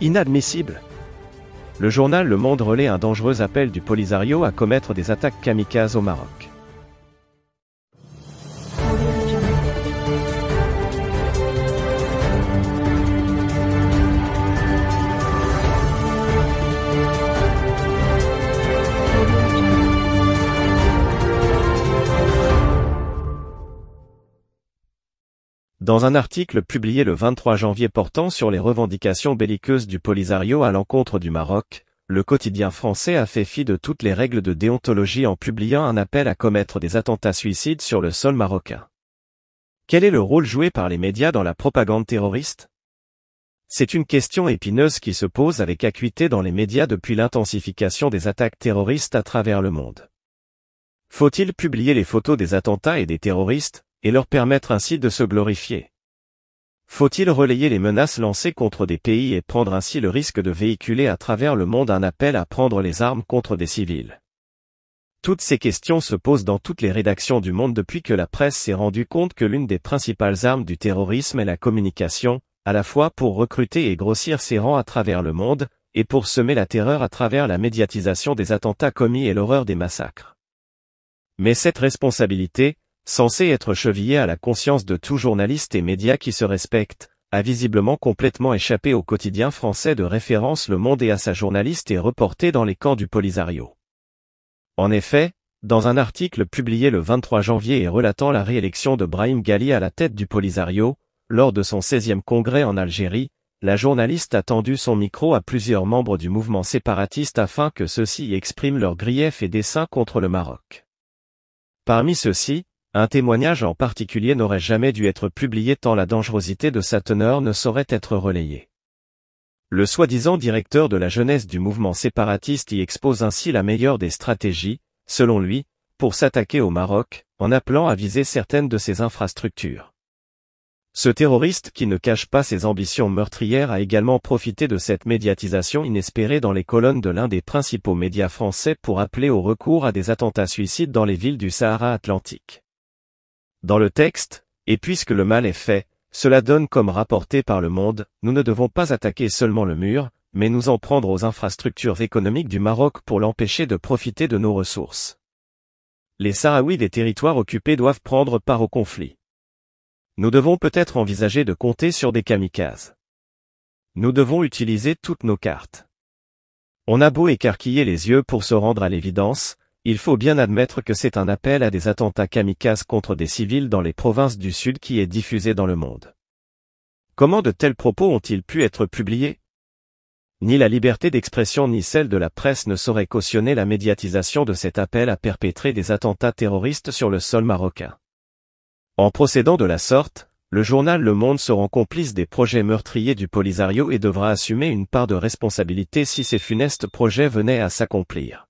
Inadmissible. Le journal Le Monde relaie un dangereux appel du Polisario à commettre des attaques kamikazes au Maroc. Dans un article publié le 23 janvier portant sur les revendications belliqueuses du Polisario à l'encontre du Maroc, le quotidien français a fait fi de toutes les règles de déontologie en publiant un appel à commettre des attentats suicides sur le sol marocain. Quel est le rôle joué par les médias dans la propagande terroriste? C'est une question épineuse qui se pose avec acuité dans les médias depuis l'intensification des attaques terroristes à travers le monde. Faut-il publier les photos des attentats et des terroristes, et leur permettre ainsi de se glorifier? Faut-il relayer les menaces lancées contre des pays et prendre ainsi le risque de véhiculer à travers le monde un appel à prendre les armes contre des civils? Toutes ces questions se posent dans toutes les rédactions du monde depuis que la presse s'est rendue compte que l'une des principales armes du terrorisme est la communication, à la fois pour recruter et grossir ses rangs à travers le monde, et pour semer la terreur à travers la médiatisation des attentats commis et l'horreur des massacres. Mais cette responsabilité, censée être chevillée à la conscience de tout journaliste et média qui se respecte, a visiblement complètement échappé au quotidien français de référence Le Monde et à sa journaliste et reportée dans les camps du Polisario. En effet, dans un article publié le 23 janvier et relatant la réélection de Brahim Ghali à la tête du Polisario, lors de son 16e congrès en Algérie, la journaliste a tendu son micro à plusieurs membres du mouvement séparatiste afin que ceux-ci expriment leurs griefs et desseins contre le Maroc. Parmi ceux-ci, un témoignage en particulier n'aurait jamais dû être publié tant la dangerosité de sa teneur ne saurait être relayée. Le soi-disant directeur de la jeunesse du mouvement séparatiste y expose ainsi la meilleure des stratégies, selon lui, pour s'attaquer au Maroc, en appelant à viser certaines de ses infrastructures. Ce terroriste qui ne cache pas ses ambitions meurtrières a également profité de cette médiatisation inespérée dans les colonnes de l'un des principaux médias français pour appeler au recours à des attentats suicides dans les villes du Sahara atlantique. Dans le texte, et puisque le mal est fait, cela donne comme rapporté par Le Monde, nous ne devons pas attaquer seulement le mur, mais nous en prendre aux infrastructures économiques du Maroc pour l'empêcher de profiter de nos ressources. Les Sahraouis des territoires occupés doivent prendre part au conflit. Nous devons peut-être envisager de compter sur des kamikazes. Nous devons utiliser toutes nos cartes. On a beau écarquiller les yeux pour se rendre à l'évidence, il faut bien admettre que c'est un appel à des attentats kamikazes contre des civils dans les provinces du Sud qui est diffusé dans le monde. Comment de tels propos ont-ils pu être publiés? Ni la liberté d'expression ni celle de la presse ne sauraient cautionner la médiatisation de cet appel à perpétrer des attentats terroristes sur le sol marocain. En procédant de la sorte, le journal Le Monde se rend complice des projets meurtriers du Polisario et devra assumer une part de responsabilité si ces funestes projets venaient à s'accomplir.